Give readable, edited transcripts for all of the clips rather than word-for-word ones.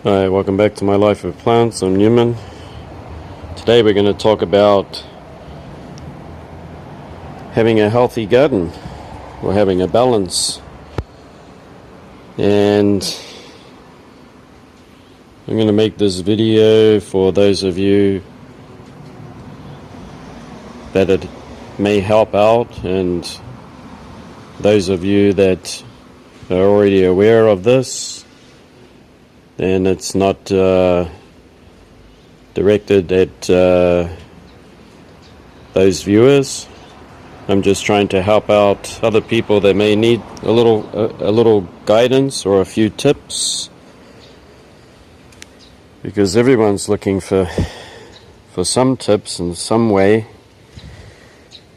Hi, welcome back to My Life of Plants. I'm Newman. Today we're going to talk about having a healthy garden or having a balance. And I'm going to make this video for those of you that it may help out, and those of you that are already aware of this, then it's not directed at those viewers. I'm just trying to help out other people that may need a little guidance or a few tips, because everyone's looking for some tips in some way.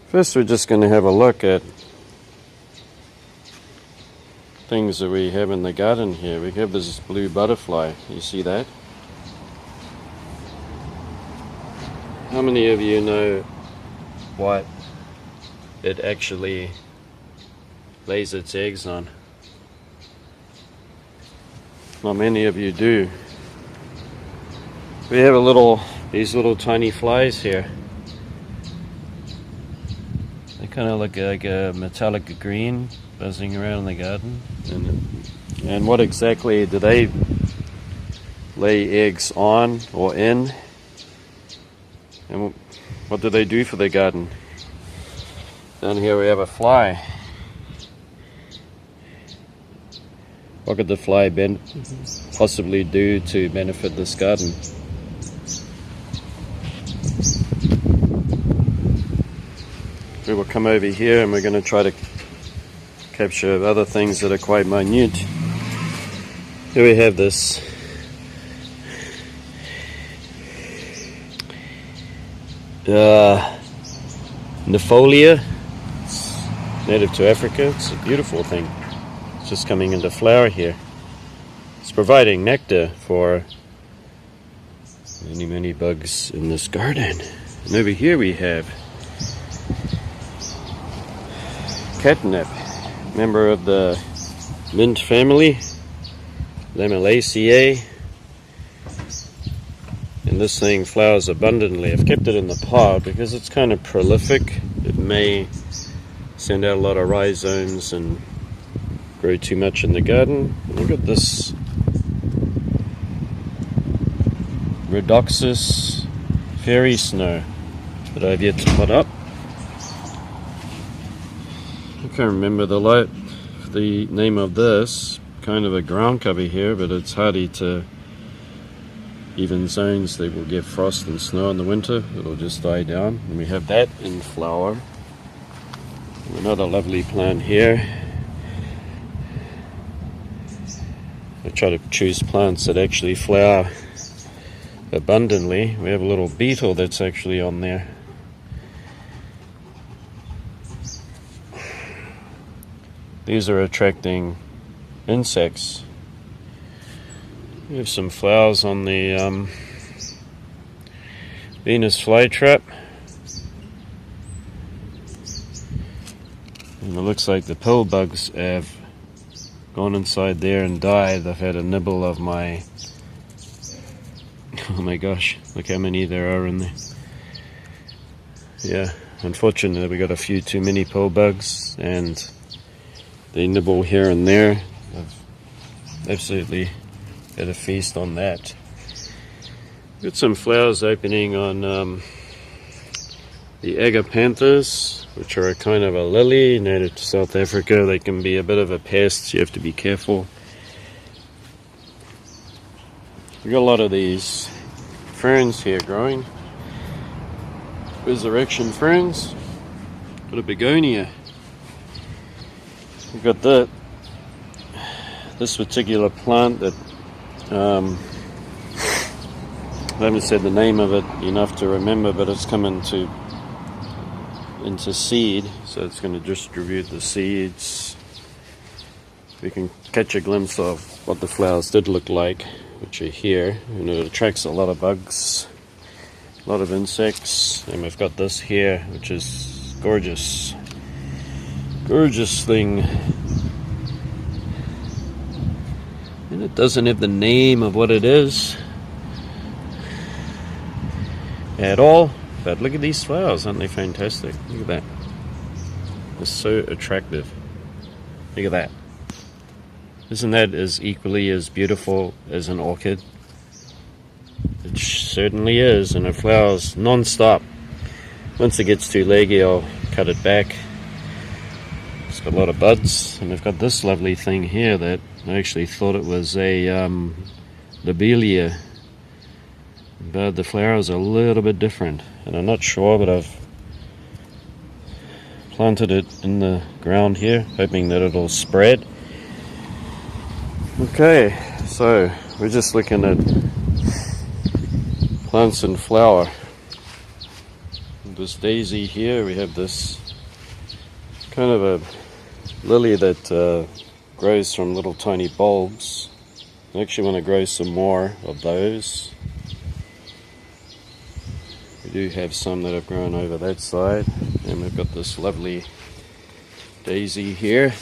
First, we're just going to have a look at things that we have in the garden here. We have this blue butterfly. You see that? How many of you know what it actually lays its eggs on? Not many of you do. We have these little tiny flies here. They kind of look like a metallic green buzzing around in the garden. And what exactly do they lay eggs on or in? And what do they do for the garden? Down here we have a fly. What could the fly possibly do to benefit this garden? We will come over here and we're going to try to capture other things that are quite minute. Here we have this Nifolia. It's native to Africa. It's a beautiful thing. It's just coming into flower here. It's providing nectar for many bugs in this garden. And over here we have catnip, member of the mint family, Lamelaceae. And this thing flowers abundantly. I've kept it in the pot because it's kind of prolific. It may send out a lot of rhizomes and grow too much in the garden. Look at this Rhodoxus fairy snow that I've yet to put up. I can't remember the name of this. Kind of a ground cover here, but it's hardy to even zones that will get frost and snow in the winter. It'll just die down. And we have that in flower. Another lovely plant here. I try to choose plants that actually flower abundantly. We have a little beetle that's actually on there. These are attracting insects. We have some flowers on the Venus flytrap. And it looks like the pill bugs have gone inside there and died. They've had a nibble of my... Oh my gosh, look how many there are in there. Yeah, unfortunately we got a few too many pill bugs, and they nibble here and there. I've absolutely had a feast on that. Got some flowers opening on the agapanthus, which are a kind of a lily native to South Africa. They can be a bit of a pest, you have to be careful. We got a lot of these ferns here growing. Resurrection ferns. Got a begonia. We've got this particular plant that I haven't said the name of it enough to remember, but it's come into seed, so it's going to distribute the seeds. We can catch a glimpse of what the flowers did look like, which are here, and it attracts a lot of bugs, a lot of insects. And we've got this here, which is gorgeous thing. And it doesn't have the name of what it is at all, but look at these flowers, aren't they fantastic? Look at that. They're so attractive. Look at that. Isn't that as equally as beautiful as an orchid? It certainly is, and it flowers non-stop. Once it gets too leggy, I'll cut it back. It's got a lot of buds, and I've got this lovely thing here that I actually thought it was a lobelia, but the flowers are a little bit different, and I'm not sure, but I've planted it in the ground here, hoping that it'll spread. Okay, so we're just looking at plants in flower. This daisy here, we have this kind of a lily that grows from little tiny bulbs. I actually want to grow some more of those. We do have some that have grown over that side, and we've got this lovely daisy here.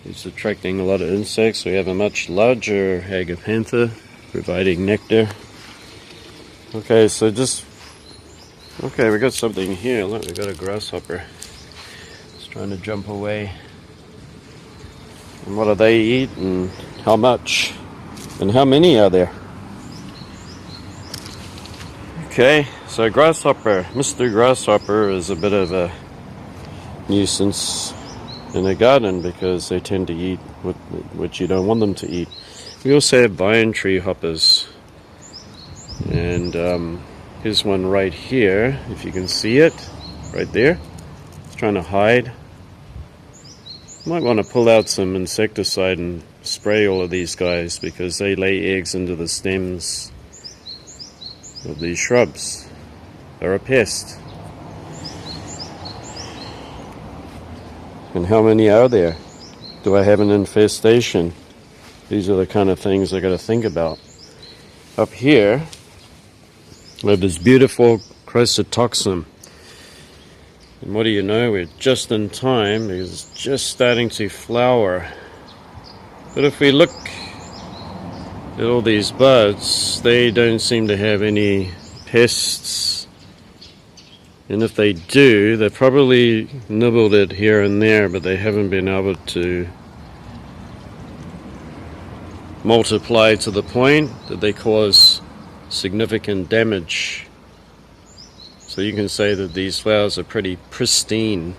It's attracting a lot of insects. We have a much larger agapantha providing nectar. Okay, so we got something here. Look, we got a grasshopper. It's trying to jump away. And what do they eat, and how much, and how many are there? Okay, so grasshopper, Mr. Grasshopper is a bit of a nuisance in a garden because they tend to eat what you don't want them to eat. We also have vine tree hoppers, and here's one right here, if you can see it, right there. It's trying to hide. Might want to pull out some insecticide and spray all of these guys because they lay eggs into the stems of these shrubs. They're a pest. And how many are there? Do I have an infestation? These are the kind of things I got to think about. Up here, we have this beautiful Chrysotoxum. And what do you know? We're just in time because it's just starting to flower. But if we look at all these buds, they don't seem to have any pests. And if they do, they probably nibbled it here and there, but they haven't been able to multiply to the point that they cause significant damage. So you can say that these flowers are pretty pristine.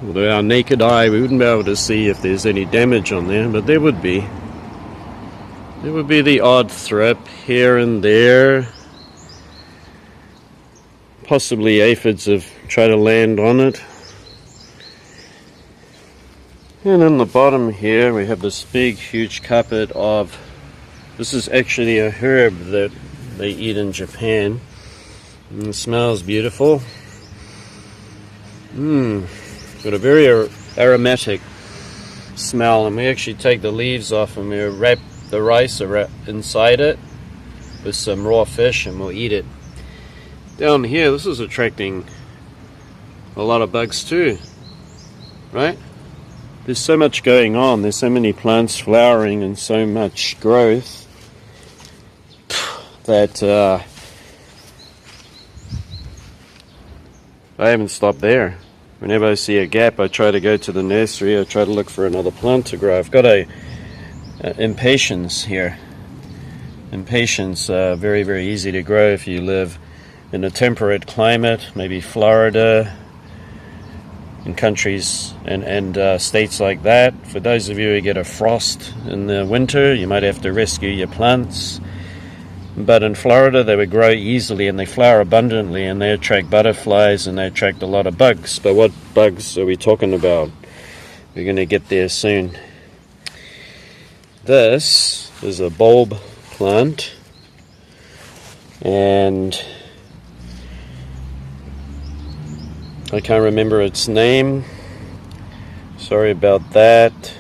With our naked eye, we wouldn't be able to see if there's any damage on there, but there would be. There would be the odd thrip here and there. Possibly aphids have tried to land on it. And in the bottom here we have this big huge carpet of, this is actually a herb that they eat in Japan. And it smells beautiful. Got a very aromatic smell, and we actually take the leaves off and we wrap the rice inside it with some raw fish and we'll eat it. Down here, this is attracting a lot of bugs too, right? There's so much going on, there's so many plants flowering and so much growth that I haven't stopped there. Whenever I see a gap, I try to go to the nursery, I try to look for another plant to grow. I've got a impatiens here. Impatiens, very, very easy to grow if you live in a temperate climate, maybe Florida, in countries and states like that. For those of you who get a frost in the winter, you might have to rescue your plants. But in Florida, they would grow easily and they flower abundantly and they attract butterflies and they attract a lot of bugs. But what bugs are we talking about? We're going to get there soon. This is a bulb plant, and I can't remember its name. Sorry about that.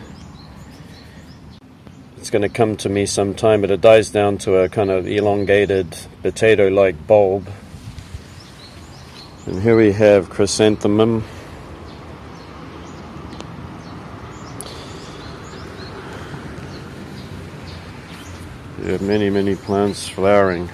It's going to come to me sometime, but it dies down to a kind of elongated potato-like bulb. And here we have chrysanthemum. You have many, many plants flowering.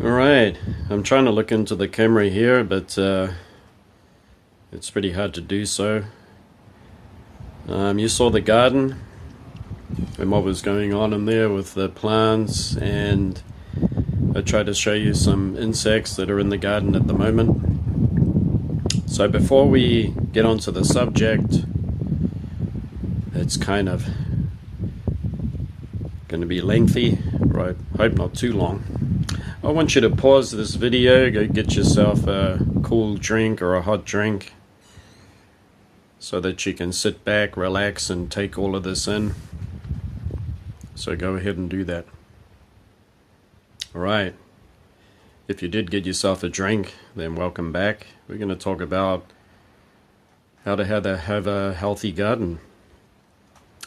Alright, I'm trying to look into the camera here, but it's pretty hard to do so. You saw the garden and what was going on in there with the plants, and I tried to show you some insects that are in the garden at the moment. So before we get onto the subject, it's kind of going to be lengthy, or I hope not too long. I want you to pause this video, go get yourself a cool drink or a hot drink so that you can sit back, relax, and take all of this in. So go ahead and do that. Alright, if you did get yourself a drink, then welcome back. We're going to talk about how to have a healthy garden.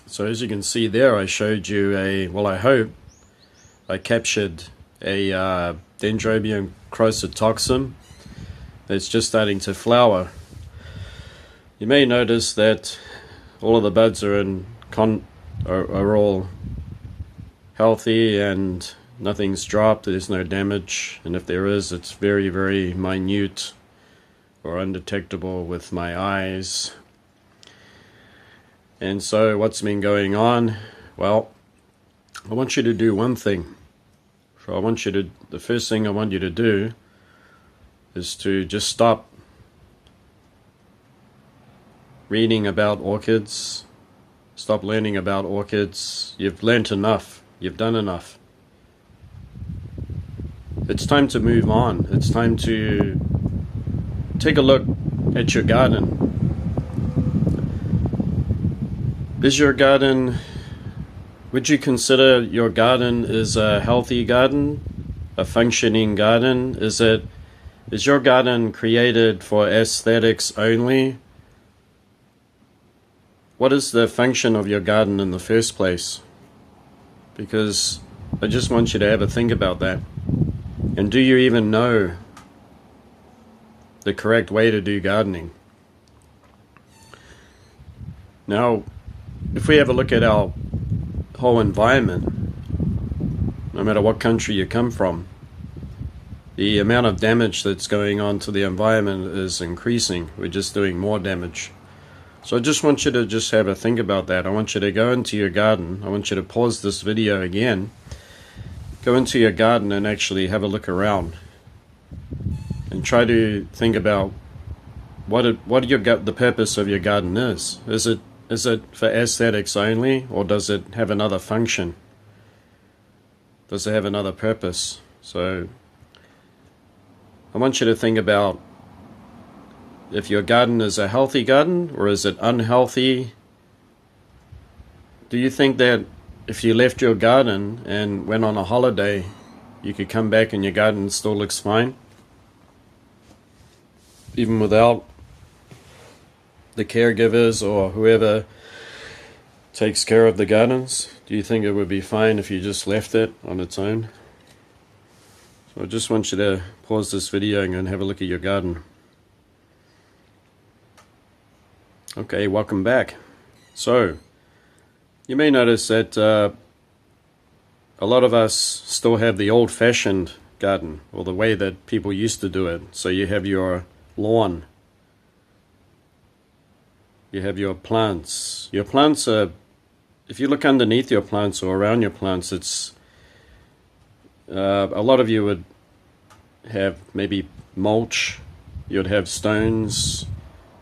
So as you can see there, I showed you I hope I captured a Dendrobium crocetoxum that's just starting to flower. You may notice that all of the buds are are all healthy and nothing's dropped, there's no damage, and if there is, it's very, very minute or undetectable with my eyes. And so what's been going on? Well, I want you to do one thing. So the first thing I want you to do is to just stop reading about orchids. Stop learning about orchids. You've learnt enough. You've done enough. It's time to move on. It's time to take a look at your garden. Would you consider your garden is a healthy garden, a functioning garden? Is your garden created for aesthetics only? What is the function of your garden in the first place? Because I just want you to have a think about that. And do you even know the correct way to do gardening? Now, if we have a look at our whole environment, no matter what country you come from, the amount of damage that's going on to the environment is increasing. We're just doing more damage. So I just want you to just have a think about that. I want you to go into your garden. I want you to pause this video again. Go into your garden and actually have a look around. And try to think about what the purpose of your garden is. Is it for aesthetics only, or does it have another function? Does it have another purpose? So I want you to think about if your garden is a healthy garden or is it unhealthy. Do you think that if you left your garden and went on a holiday, you could come back and your garden still looks fine? Even without the caregivers or whoever takes care of the gardens? Do you think it would be fine if you just left it on its own? So I just want you to pause this video and have a look at your garden. Okay, welcome back. So, you may notice that a lot of us still have the old-fashioned garden, or the way that people used to do it. So you have your lawn. You have your plants. Your plants are, if you look underneath your plants or around your plants, it's a lot of you would have maybe mulch. You'd have stones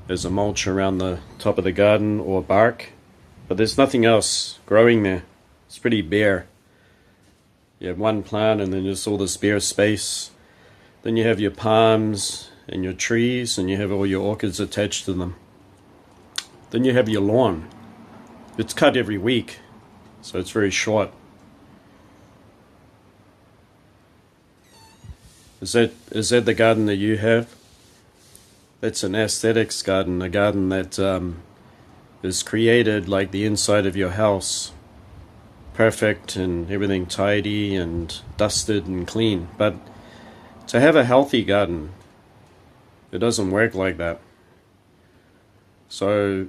as a mulch around the top of the garden, or bark, but there's nothing else growing there. It's pretty bare. You have one plant and then just all this bare space. Then you have your palms and your trees, and you have all your orchids attached to them. Then you have your lawn. It's cut every week, so it's very short. Is that the garden that you have? That's an aesthetics garden, a garden that is created like the inside of your house, perfect and everything tidy and dusted and clean. But to have a healthy garden, it doesn't work like that. So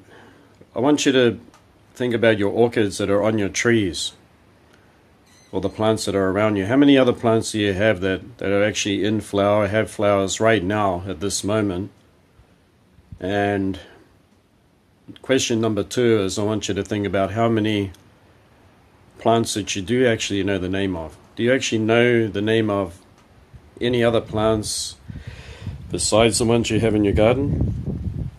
I want you to think about your orchids that are on your trees, or the plants that are around you. How many other plants do you have that are actually in flower, have flowers right now at this moment? And question number 2 is, I want you to think about how many plants that you do actually know the name of. Do you actually know the name of any other plants besides the ones you have in your garden?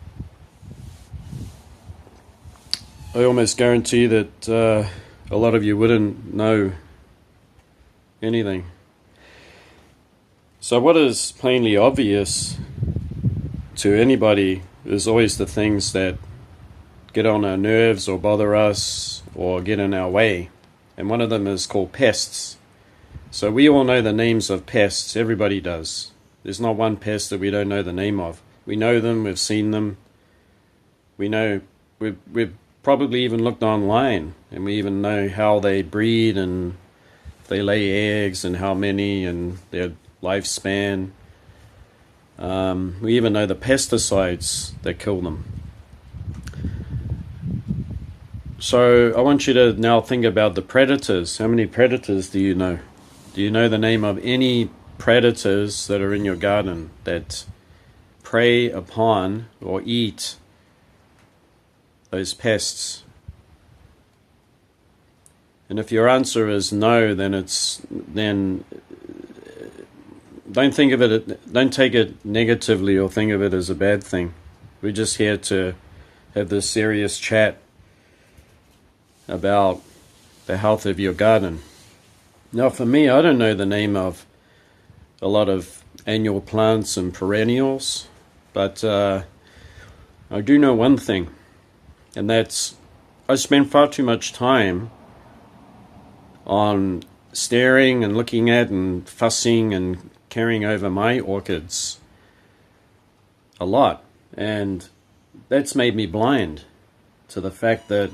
I almost guarantee that a lot of you wouldn't know anything. So what is plainly obvious to anybody is always the things that get on our nerves or bother us or get in our way. And one of them is called pests. So we all know the names of pests. Everybody does. There's not one pest that we don't know the name of. We know them, we've seen them. We know, we've probably even looked online, and we even know how they breed and they lay eggs and how many and their lifespan. We even know the pesticides that kill them. So I want you to now think about the predators. How many predators do you know? Do you know the name of any predators that are in your garden that prey upon or eat those pests? And if your answer is no, then don't think of it, don't take it negatively or think of it as a bad thing. We're just here to have this serious chat about the health of your garden. Now for me, I don't know the name of a lot of annual plants and perennials, but I do know one thing, and that's I spend far too much time on staring and looking at and fussing and carrying over my orchids a lot, and that's made me blind to the fact that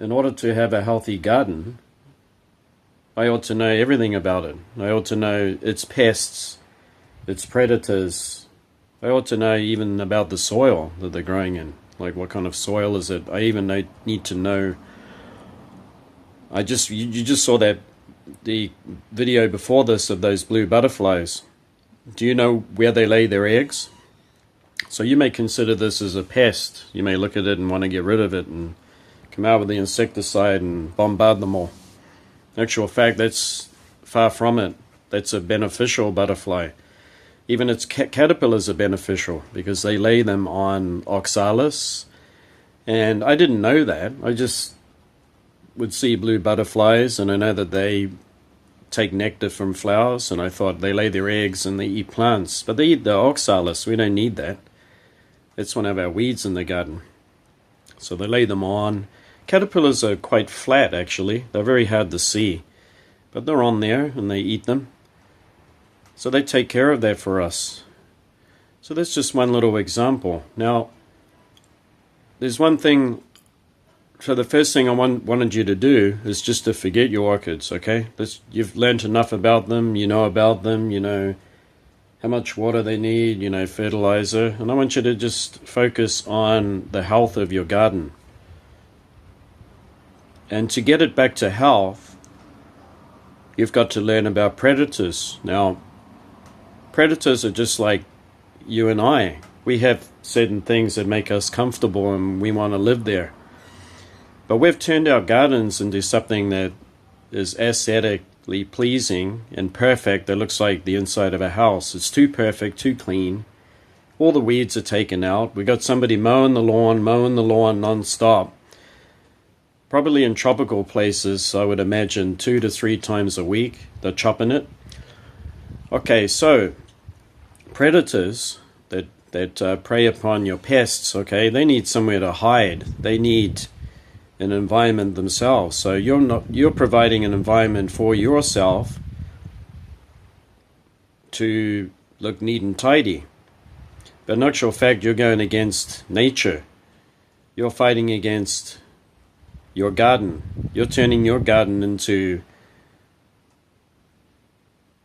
in order to have a healthy garden, I ought to know everything about it. I ought to know its pests, its predators. I ought to know even about the soil that they're growing in, like what kind of soil is it. I even need to know. You just saw the video before this of those blue butterflies. Do you know where they lay their eggs? So you may consider this as a pest. You may look at it and want to get rid of it and come out with the insecticide and bombard them all. In actual fact, that's far from it. That's a beneficial butterfly. Even its caterpillars are beneficial because they lay them on oxalis. And I didn't know that. I just would see blue butterflies, and I know that they take nectar from flowers, and I thought they lay their eggs and they eat plants. But they eat the oxalis. We don't need that. It's one of our weeds in the garden. So they lay them on. Caterpillars are quite flat, actually. They're very hard to see. But they're on there, and they eat them. So they take care of that for us. So that's just one little example. Now, there's one thing. So the first thing I wanted you to do is just to forget your orchids, okay? You've learned enough about them. You know about them. You know how much water they need. You know, fertilizer. And I want you to just focus on the health of your garden. And to get it back to health, you've got to learn about predators. Now, predators are just like you and I. We have certain things that make us comfortable and we want to live there. But we've turned our gardens into something that is aesthetically pleasing and perfect, that looks like the inside of a house. It's too perfect, too clean. All the weeds are taken out. We got somebody mowing the lawn non-stop. Probably in tropical places, I would imagine 2 to 3 times a week, they're chopping it. Okay, so predators that prey upon your pests, okay, they need somewhere to hide. They need an environment themselves. So you're providing an environment for yourself to look neat and tidy. But in actual fact, you're going against nature. you're fighting against your garden. You're turning your garden into,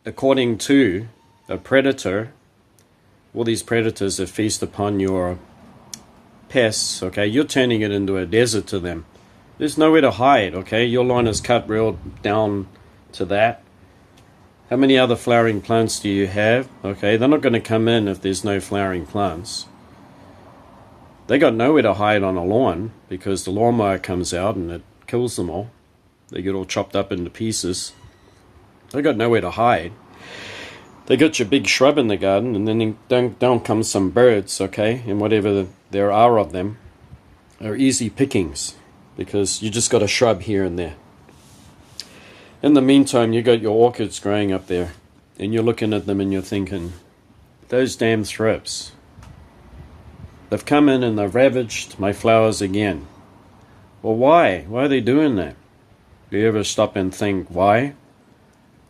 according to a predator, all these predators that feast upon your pests, okay, you're turning it into a desert to them. There's nowhere to hide, okay? Your lawn is cut real down to that. How many other flowering plants do you have? Okay, they're not going to come in if there's no flowering plants. They got nowhere to hide on a lawn because the lawnmower comes out and it kills them all. They get all chopped up into pieces. They got nowhere to hide. They got your big shrub in the garden, and then down come some birds, okay? And whatever there are of them are easy pickings because you just got a shrub here and there. In the meantime, you got your orchids growing up there, and you're looking at them and you're thinking, those damn thrips. They've come in and they've ravaged my flowers again. Well, why? Why are they doing that? Do you ever stop and think why?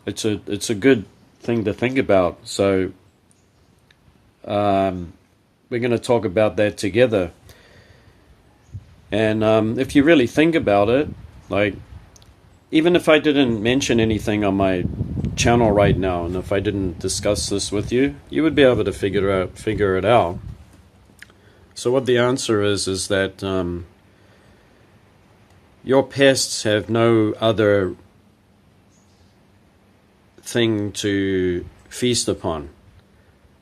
It's a good thing to think about. So we're going to talk about that together. And if you really think about it, like, even if I didn't mention anything on my channel right now, and if I didn't discuss this with you, you would be able to figure it out. So what the answer is that your pests have no other thing to feast upon.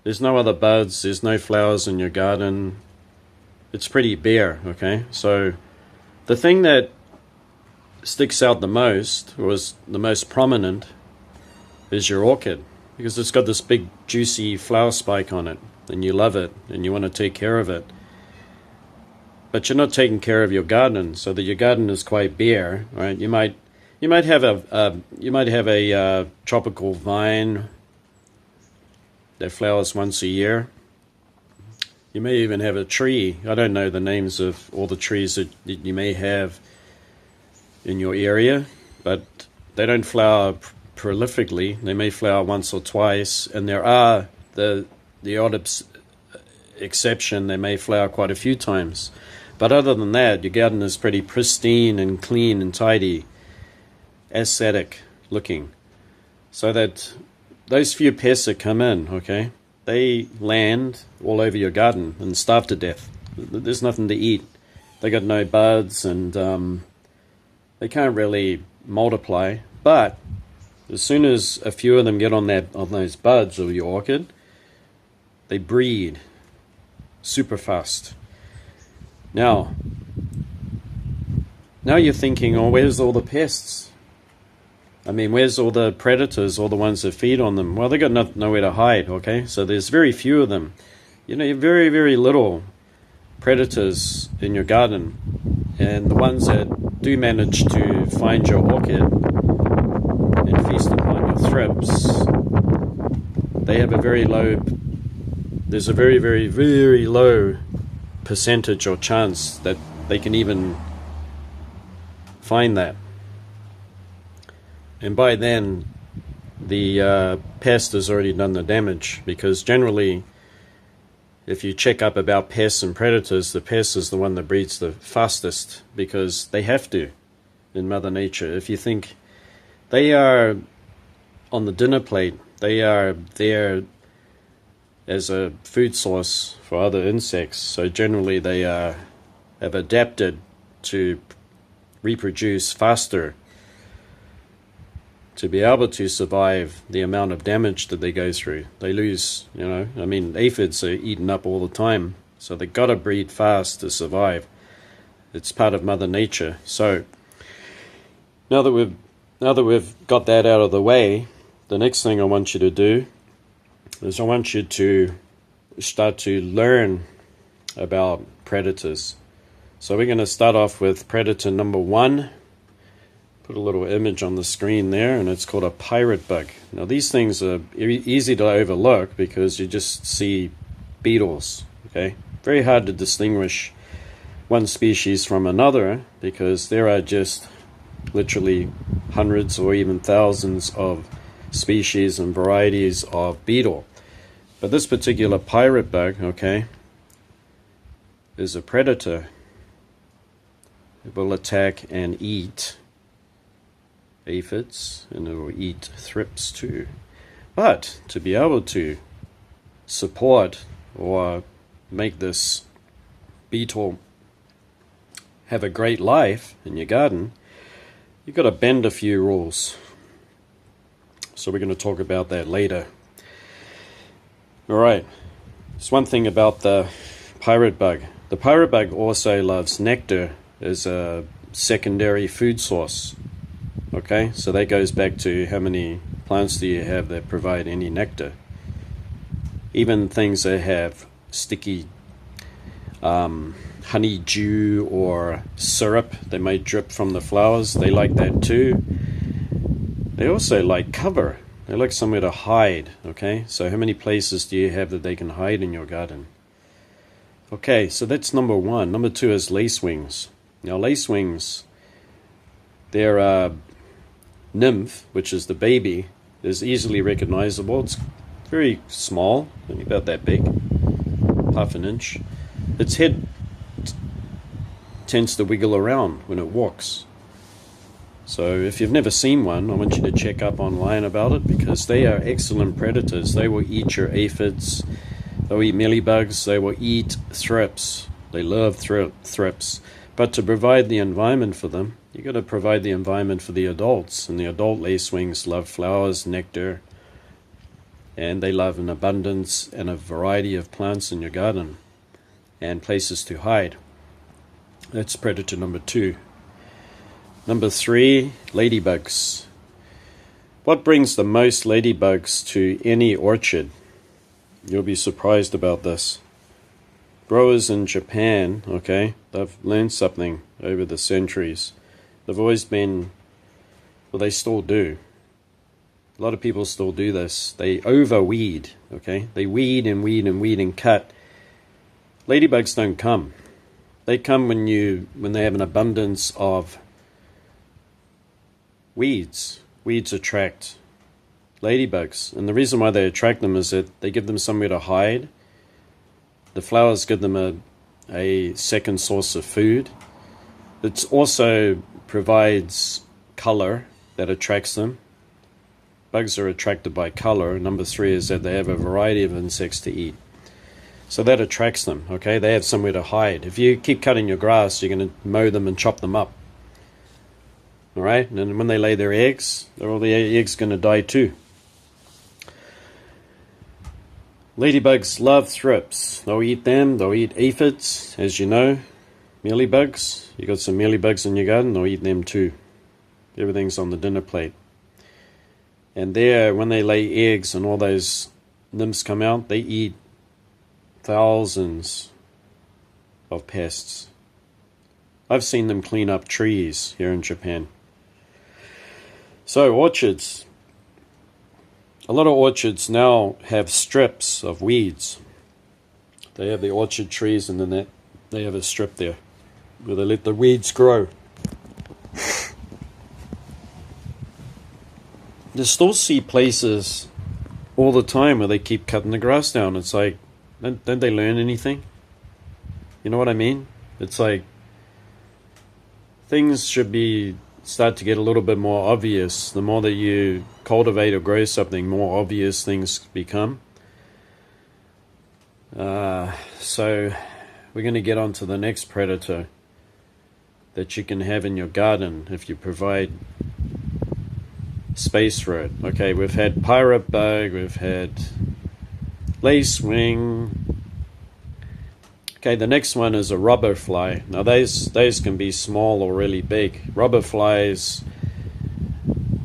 There's no other buds, there's no flowers in your garden. It's pretty bare, okay? So the thing that sticks out the most, or is the most prominent, is your orchid, because it's got this big juicy flower spike on it, and you love it and you want to take care of it, but you're not taking care of your garden, so that your garden is quite bare, right? You might have a tropical vine that flowers once a year. You may even have a tree. I don't know the names of all the trees that you may have in your area, but they don't flower prolifically. They may flower once or twice, and there are the odd exception. They may flower quite a few times, but other than that, your garden is pretty pristine and clean and tidy, aesthetic looking, so that those few pests that come in, okay, they land all over your garden and starve to death. There's nothing to eat. They got no buds, and they can't really multiply. But as soon as a few of them get on those buds of your orchid, they breed super fast. Now you're thinking, oh, where's all the pests? I mean, where's all the predators, all the ones that feed on them? Well, they got nowhere to hide, okay? So there's very few of them. You know, very, very little predators in your garden. And the ones that do manage to find your orchid and feast upon your thrips, they have a very low, there's a very, very, very low percentage or chance that they can even find that. And by then, the pest has already done the damage, because generally, if you check up about pests and predators, the pest is the one that breeds the fastest, because they have to in Mother Nature. If you think they are on the dinner plate, they are there as a food source for other insects. So generally they have adapted to reproduce faster, to be able to survive the amount of damage that they go through. They lose, you know, I mean, aphids are eaten up all the time, so they got to breed fast to survive. It's part of Mother Nature. So now that we've got that out of the way, the next thing I want you to do is I want you to start to learn about predators. So we're going to start off with predator number 1. Put a little image on the screen there, and it's called a pirate bug. Now these things are easy to overlook because you just see beetles, okay? Very hard to distinguish one species from another, because there are just literally hundreds or even thousands of species and varieties of beetle. But this particular pirate bug, okay, is a predator. It will attack and eat aphids, and it will eat thrips too. But to be able to support or make this beetle have a great life in your garden, you've got to bend a few rules. So we're going to talk about that later. Alright, there's one thing about the pirate bug. The pirate bug also loves nectar as a secondary food source. Okay, so that goes back to how many plants do you have that provide any nectar. Even things that have sticky honeydew or syrup that may drip from the flowers, they like that too. They also like cover. They like somewhere to hide. Okay, so how many places do you have that they can hide in your garden? Okay, so that's number one. Number two is lacewings. Now lacewings, their nymph, which is the baby, is easily recognizable. It's very small, only about that big, half an inch. Its head tends to wiggle around when it walks. So if you've never seen one, I want you to check up online about it, because they are excellent predators. They will eat your aphids, they'll eat mealybugs, they will eat thrips. They love thrips. But to provide the environment for them, you've got to provide the environment for the adults. And the adult lacewings love flowers, nectar, and they love an abundance and a variety of plants in your garden and places to hide. That's predator number two. Number three, ladybugs. What brings the most ladybugs to any orchard? You'll be surprised about this. Growers in Japan, okay, they've learned something over the centuries. They've always been, well, they still do. A lot of people still do this. They overweed, okay? They weed and weed and weed and cut. Ladybugs don't come. They come when they have an abundance of weeds. Weeds attract ladybugs. And the reason why they attract them is that they give them somewhere to hide. The flowers give them a second source of food. It also provides color that attracts them. Bugs are attracted by color. Number three is that they have a variety of insects to eat. So that attracts them, okay? They have somewhere to hide. If you keep cutting your grass, you're going to mow them and chop them up. All right? And then when they lay their eggs, all the eggs going to die too. Ladybugs love thrips. They'll eat them. They'll eat aphids, as you know. Mealybugs. You got some mealybugs in your garden, they'll eat them too. Everything's on the dinner plate. And there, when they lay eggs and all those nymphs come out, they eat thousands of pests. I've seen them clean up trees here in Japan. So orchards. A lot of orchards now have strips of weeds. They have the orchard trees and then they have a strip there where they let the weeds grow. You still see places all the time where they keep cutting the grass down. It's like, don't they learn anything? You know what I mean? It's like things should start to get a little bit more obvious. The more that you cultivate or grow something, more obvious things become. So we're going to get on to the next predator that you can have in your garden if you provide space for it. Okay, we've had pirate bug, we've had lacewing. Okay, the next one is a robber fly. Now those can be small or really big. Robber flies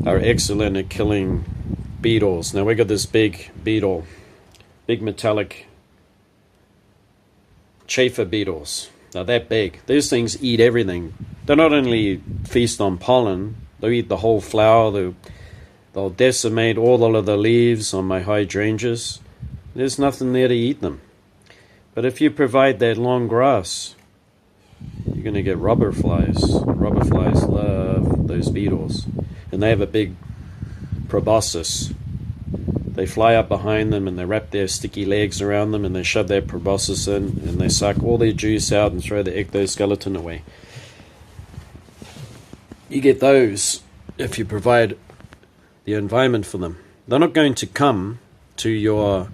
are excellent at killing beetles. Now we got this big beetle, big metallic chafer beetles. Now they're big. These things eat everything. They not only feast on pollen, they'll eat the whole flower. They'll decimate all of the leaves on my hydrangeas. There's nothing there to eat them. But if you provide that long grass, you're going to get robber flies. Robber flies love those beetles. And they have a big proboscis. They fly up behind them and they wrap their sticky legs around them and they shove their proboscis in and they suck all their juice out and throw the ectoskeleton away. You get those if you provide the environment for them. They're not going to come to your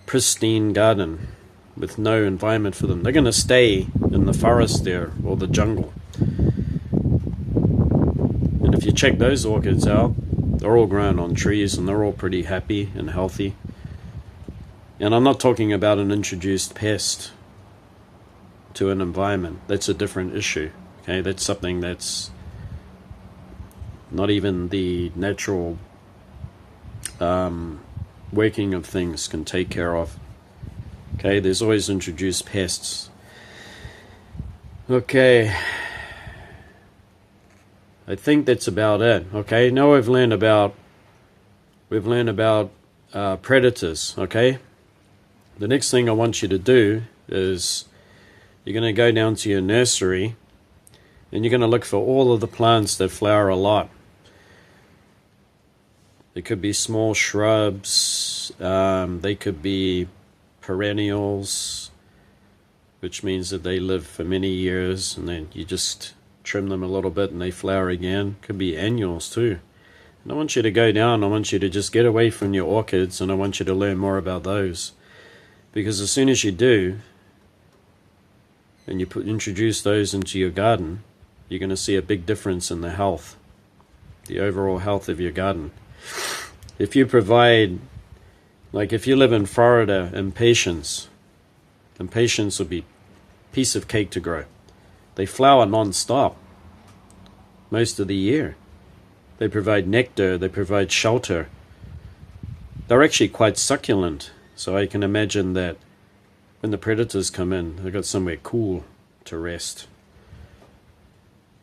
pristine garden with no environment for them. They're going to stay in the forest there or the jungle. And if you check those orchids out, they're all grown on trees and they're all pretty happy and healthy. And I'm not talking about an introduced pest to an environment. That's a different issue. Okay, that's something that's not even the natural working of things can take care of. Okay, there's always introduced pests. Okay, I think that's about it. Okay, now we've learned about predators. Okay, the next thing I want you to do is you're going to go down to your nursery and you're going to look for all of the plants that flower a lot. They could be small shrubs, they could be perennials, which means that they live for many years and then you just trim them a little bit and they flower again. Could be annuals too. And I want you to go down, I want you to just get away from your orchids and I want you to learn more about those. Because as soon as you do, and you introduce those into your garden, you're going to see a big difference in the health, the overall health of your garden. If you provide, like if you live in Florida, impatiens will be a piece of cake to grow. They flower non-stop most of the year. They provide nectar, they provide shelter. They're actually quite succulent, so I can imagine that when the predators come in, they've got somewhere cool to rest.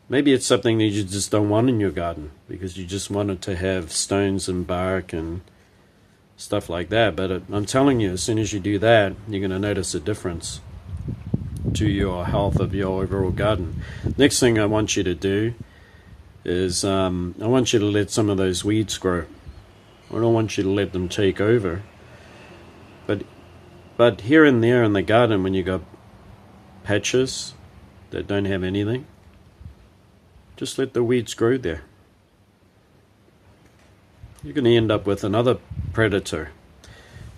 Maybe it's something that you just don't want in your garden because you just wanted to have stones and bark and stuff like that. But I'm telling you, as soon as you do that, you're going to notice a difference to your health of your overall garden. Next thing I want you to do is I want you to let some of those weeds grow. I don't want you to let them take over. But here and there in the garden, when you got patches that don't have anything, just let the weeds grow there. You're going to end up with another predator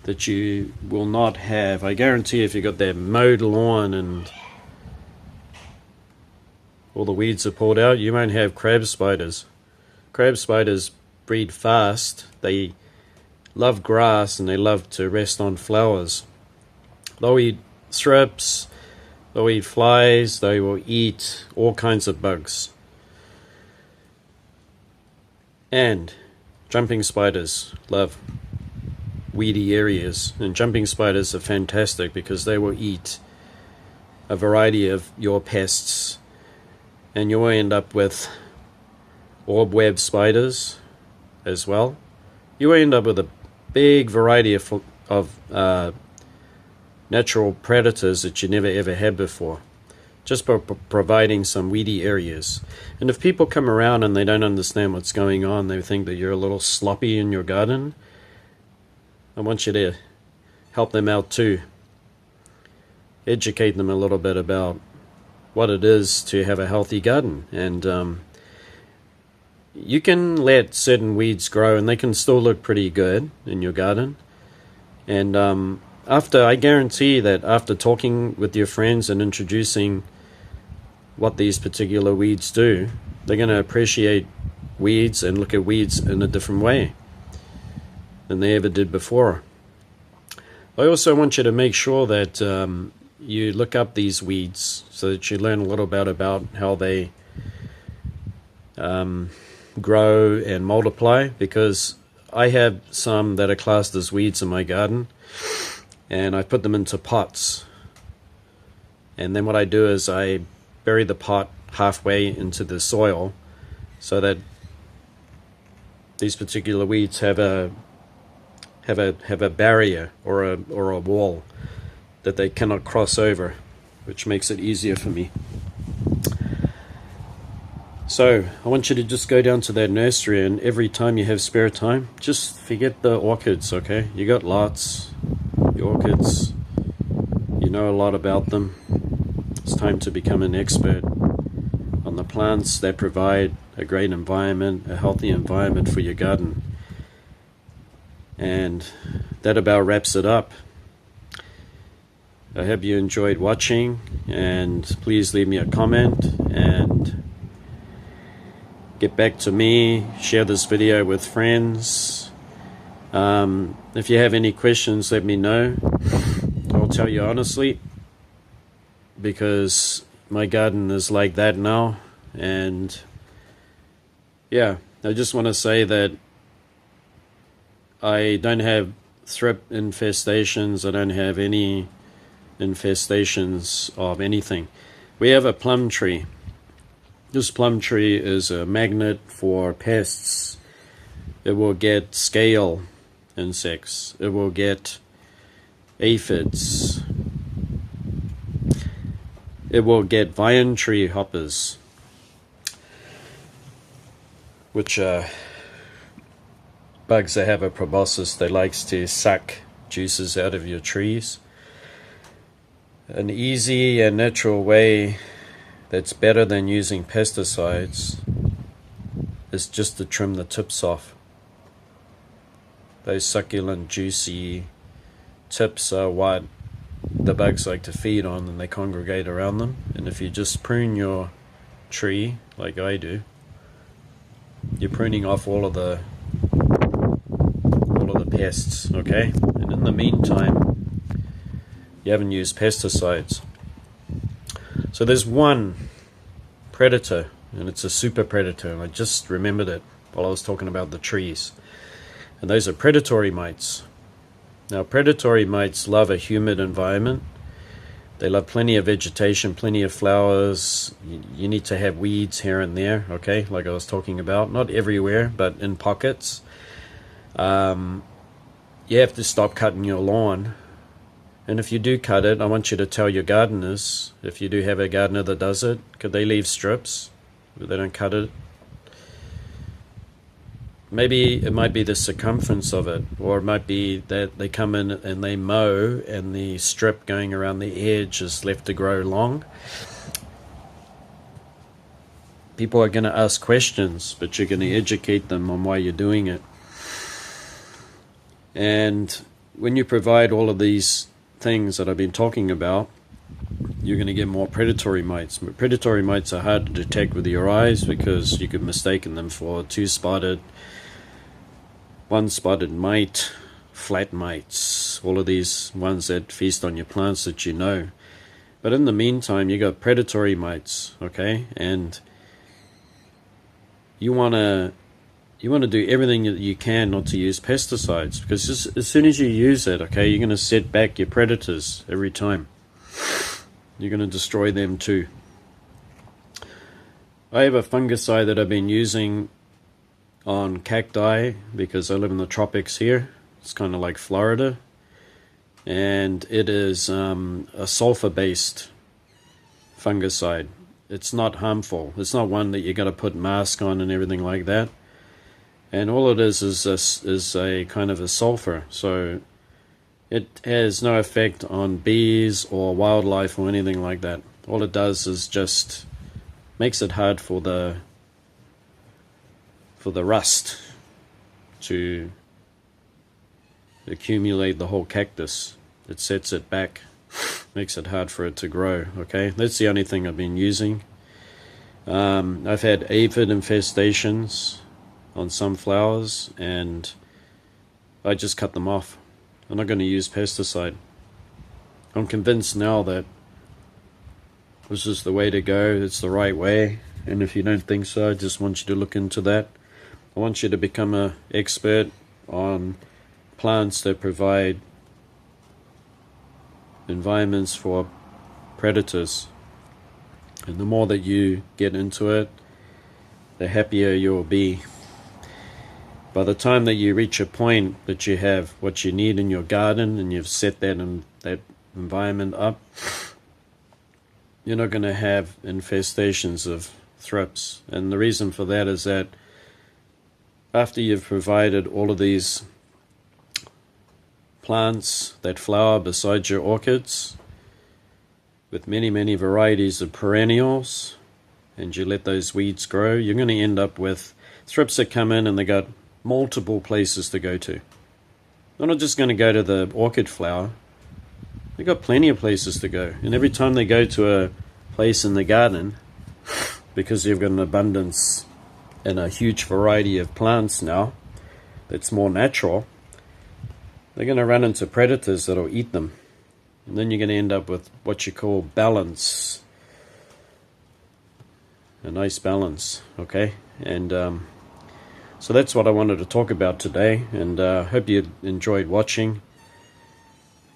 that you will not have. I guarantee if you got that mowed lawn and all the weeds are pulled out, you won't have crab spiders. Crab spiders breed fast. They love grass and they love to rest on flowers. They'll eat thrips, they'll eat flies, they will eat all kinds of bugs. And jumping spiders love weedy areas, and jumping spiders are fantastic because they will eat a variety of your pests, and you'll end up with orb web spiders as well. You will end up with a big variety of natural predators that you never ever had before, just by providing some weedy areas. And if people come around and they don't understand what's going on, they think that you're a little sloppy in your garden, I want you to help them out too. Educate them a little bit about what it is to have a healthy garden. And you can let certain weeds grow and they can still look pretty good in your garden. And I guarantee that after talking with your friends and introducing what these particular weeds do, they're going to appreciate weeds and look at weeds in a different way than they ever did before. I also want you to make sure that you look up these weeds so that you learn a little bit about how they grow and multiply, because I have some that are classed as weeds in my garden, and I put them into pots. And then what I do is I bury the pot halfway into the soil so that these particular weeds have a barrier or a wall that they cannot cross over, which makes it easier for me. So I want you to just go down to that nursery, and every time you have spare time, just forget the orchids, okay? You got lots. The orchids, you know a lot about them. It's time to become an expert on the plants that provide a great environment, a healthy environment for your garden. And that about wraps it up. I hope you enjoyed watching, and please leave me a comment and get back to me. Share this video with friends. If you have any questions, let me know. I'll tell you honestly, because my garden is like that now. And yeah, I just want to say that I don't have thrip infestations. I don't have any infestations of anything. We have a plum tree. This plum tree is a magnet for pests. It will get scale insects. It will get aphids. It will get vine tree hoppers, which are bugs that have a proboscis that likes to suck juices out of your trees. An easy and natural way that's better than using pesticides is just to trim the tips off. Those succulent, juicy tips are what the bugs like to feed on, and they congregate around them. And if you just prune your tree like I do, you're pruning off all of the pests, okay? And in the meantime, you haven't used pesticides. So there's one predator, and it's a super predator, and I just remembered it while I was talking about the trees. And those are predatory mites. Now, predatory mites love a humid environment. They love plenty of vegetation, plenty of flowers. You need to have weeds here and there, okay, like I was talking about. Not everywhere, but in pockets. You have to stop cutting your lawn. And if you do cut it, I want you to tell your gardeners, if you do have a gardener that does it, could they leave strips where they don't cut it? Maybe it might be the circumference of it, or it might be that they come in and they mow and the strip going around the edge is left to grow long. People are going to ask questions, but you're going to educate them on why you're doing it. And when you provide all of these things that I've been talking about, you're going to get more predatory mites. Predatory mites are hard to detect with your eyes because you could mistake them for two-spotted, one-spotted mite, flat mites, all of these ones that feast on your plants that you know. But in the meantime, you got predatory mites, okay? And you want to do everything that you can not to use pesticides, because as soon as you use it, okay, you're going to set back your predators every time. You're going to destroy them too. I have a fungicide that I've been using on cacti because I live in the tropics here. It's kind of like Florida. And it is a sulfur-based fungicide. It's not harmful. It's not one that you got to put mask on and everything like that. And all it is a kind of a sulfur, so it has no effect on bees or wildlife or anything like that. All it does is just makes it hard for the rust to accumulate the whole cactus. It sets it back, makes it hard for it to grow. Okay, that's the only thing I've been using. I've had aphid infestations on some flowers, and I just cut them off. I'm not going to use pesticide. I'm convinced now that this is the way to go. It's the right way. And if you don't think so, I just want you to look into that. I want you to become an expert on plants that provide environments for predators. And the more that you get into it, the happier you'll be. By the time that you reach a point that you have what you need in your garden and you've set that environment up, you're not going to have infestations of thrips. And the reason for that is that after you've provided all of these plants that flower beside your orchids with many, many varieties of perennials, and you let those weeds grow, you're going to end up with thrips that come in and they got multiple places to go to. They're not just going to go to the orchid flower. They've got plenty of places to go. And every time they go to a place in the garden, because you've got an abundance and a huge variety of plants now that's more natural, they're going to run into predators that'll eat them. And then you're going to end up with what you call balance. A nice balance, okay? And so that's what I wanted to talk about today, and I hope you enjoyed watching.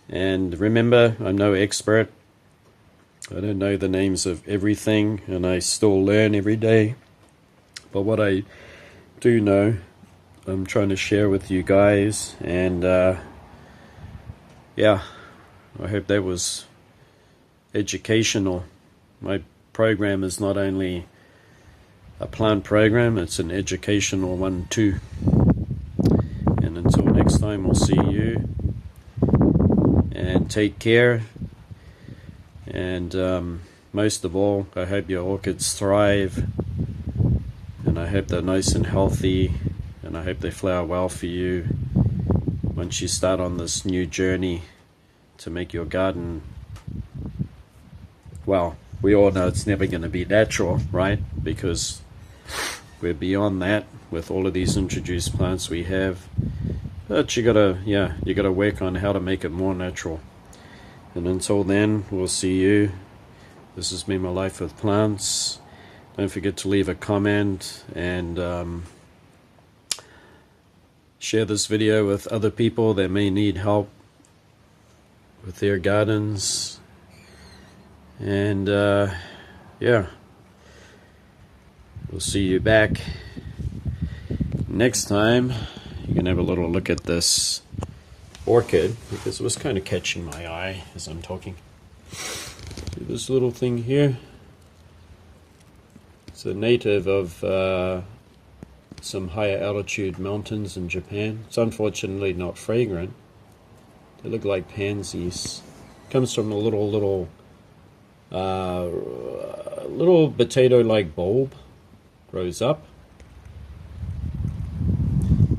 And remember, I'm no expert. I don't know the names of everything, and I still learn every day. But what I do know, I'm trying to share with you guys, and yeah, I hope that was educational. My program is not only a plant program, it's an educational one too. And until next time, we'll see you, and take care. And most of all, I hope your orchids thrive, and I hope they're nice and healthy, and I hope they flower well for you once you start on this new journey to make your garden, well, we all know it's never going to be natural, right? Because we're beyond that with all of these introduced plants we have. But you gotta work on how to make it more natural. And until then, we'll see you. This has been My Life with Plants. Don't forget to leave a comment and share this video with other people that may need help with their gardens. And yeah, we'll see you back next time. You can have a little look at this orchid, because it was kind of catching my eye as I'm talking. See this little thing here? It's a native of some higher altitude mountains in Japan. It's unfortunately not fragrant. They look like pansies. Comes from a little potato-like bulb. Grows up,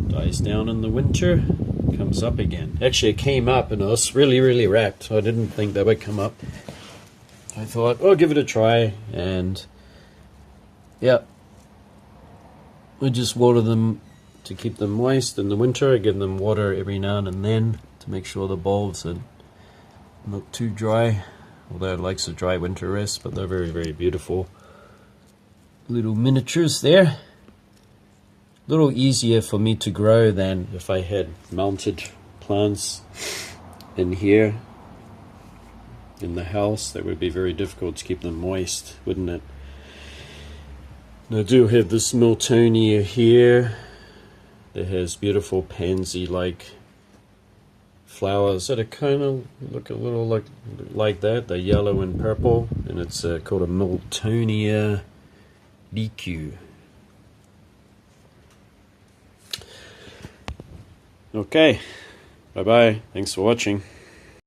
dies down in the winter, comes up again. Actually, it came up and I was really wrapped. I didn't think they would come up. I thought, oh, give it a try, and yeah, I just water them to keep them moist in the winter. I give them water every now and then to make sure the bulbs are not too dry, although it likes a dry winter rest. But they're very beautiful little miniatures there. A little easier for me to grow than if I had mounted plants in here in the house. That would be very difficult to keep them moist, wouldn't it? And I do have this Miltonia here that has beautiful pansy-like flowers that are kind of look a little like that. They're yellow and purple, and it's called a Miltonia DQ. Okay, bye bye. Thanks for watching.